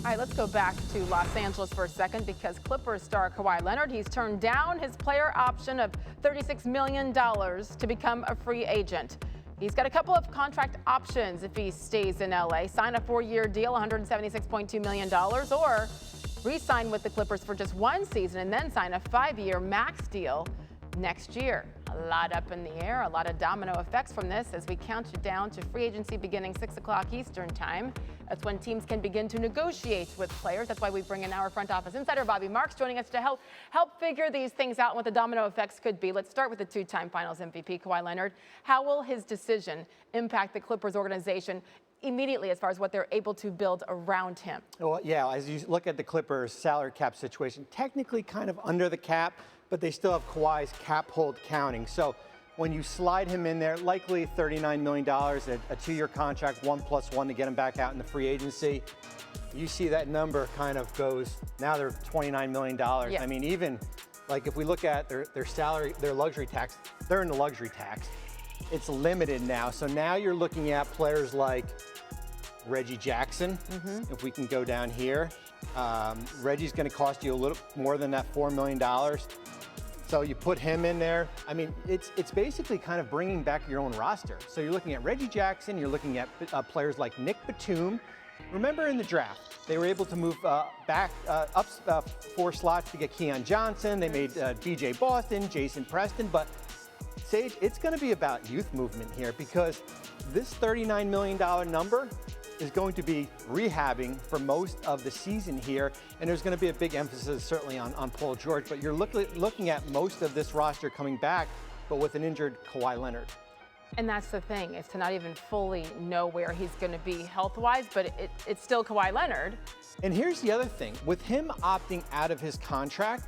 All right, let's go back to Los Angeles for a second because Clippers star Kawhi Leonard, he's turned down his player option of $36 million to become a free agent. He's got a couple of contract options if he stays in LA. Sign a 4-year deal, $176.2 million, or re-sign with the Clippers for just 1 season and then sign a 5-year max deal next year. A lot up in the air, a lot of domino effects from this as we count you down to free agency beginning 6 o'clock Eastern time. That's when teams can begin to negotiate with players. That's why we bring in our front office insider, Bobby Marks, joining us to help figure these things out and what the domino effects could be. Let's start with the 2-time Finals MVP, Kawhi Leonard. How will his decision impact the Clippers organization immediately as far as what they're able to build around him? Well, yeah, as you look at the Clippers' salary cap situation, technically kind of under the cap, but they still have Kawhi's cap hold counting. So when you slide him in there, likely $39 million, a 2-year contract, 1+1 to get him back out in the free agency. You see that number kind of goes, now they're $29 million. Yeah. I mean, even like if we look at their salary, their luxury tax, they're in the luxury tax. It's limited now. So now you're looking at players like Reggie Jackson, if we can go down here. Reggie's going to cost you a little more than that $4 million. So you put him in there. I mean, it's basically kind of bringing back your own roster. So you're looking at Reggie Jackson, you're looking at players like Nick Batum. Remember in the draft, they were able to move back up 4 slots to get Keon Johnson. They made DJ Boston, Jason Preston, but Sage, it's going to be about youth movement here because this $39 million number is going to be rehabbing for most of the season here, and there's going to be a big emphasis certainly on Paul George, but you're looking at most of this roster coming back, but with an injured Kawhi Leonard. And that's the thing, is to not even fully know where he's going to be health-wise, but it's still Kawhi Leonard. And here's the other thing. With him opting out of his contract,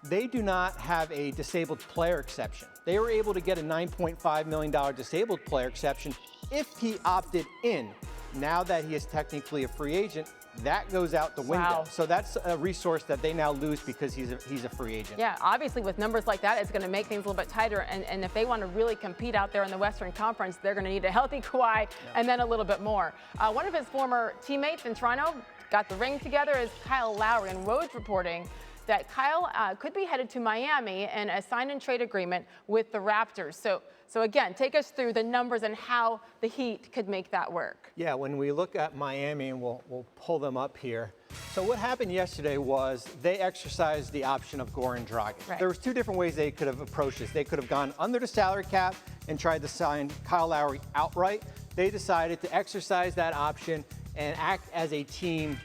they do not have a disabled player exception. They were able to get a $9.5 million disabled player exception if he opted in. Now that he is technically a free agent, that goes out the window. Wow. So that's a resource that they now lose because he's a free agent. Yeah, obviously with numbers like that, it's going to make things a little bit tighter. And if they want to really compete out there in the Western Conference, they're going to need a healthy Kawhi and then a little bit more. One of his former teammates in Toronto got the ring together is Kyle Lowry, and Woj reporting that Kyle could be headed to Miami in a sign-and-trade agreement with the Raptors. So again, take us through the numbers and how the Heat could make that work. Yeah, when we look at Miami, and we'll pull them up here. So what happened yesterday was they exercised the option of Goran Dragic. Right. There was 2 different ways they could have approached this. They could have gone under the salary cap and tried to sign Kyle Lowry outright. They decided to exercise that option and act as a team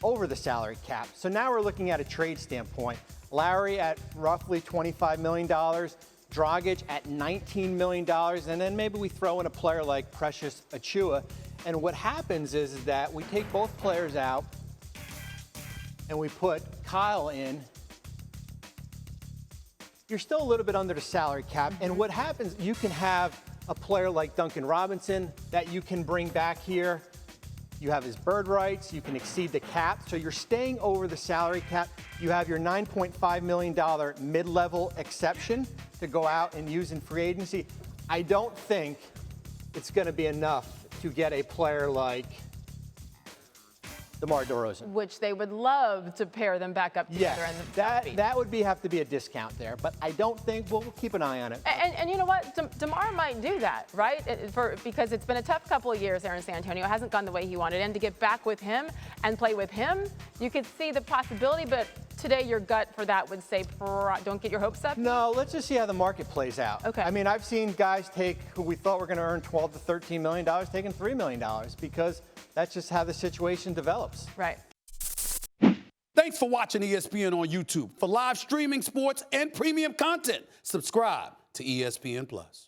over the salary cap. So now we're looking at a trade standpoint. Lowry at roughly $25 million, Dragic at $19 million, and then maybe we throw in a player like Precious Achiuwa. And what happens is that we take both players out and we put Kyle in. You're still a little bit under the salary cap. And what happens, you can have a player like Duncan Robinson that you can bring back here. You have his bird rights, you can exceed the cap, so you're staying over the salary cap. You have your $9.5 million mid-level exception to go out and use in free agency. I don't think it's going to be enough to get a player like DeMar DeRozan. Which they would love to pair them back up together. Yes, in the that would have to be a discount there, but I don't think, we'll keep an eye on it. And you know what? DeMar might do that, right? Because it's been a tough couple of years there in San Antonio. It hasn't gone the way he wanted. And to get back with him and play with him, you could see the possibility, but today your gut for that would say don't get your hopes up? No, let's just see how the market plays out. Okay. I mean, I've seen guys take who we thought were going to earn $12 to $13 million, taking $3 million because that's just how the situation develops. Right. Thanks for watching ESPN on YouTube. For live streaming sports and premium content, subscribe to ESPN+.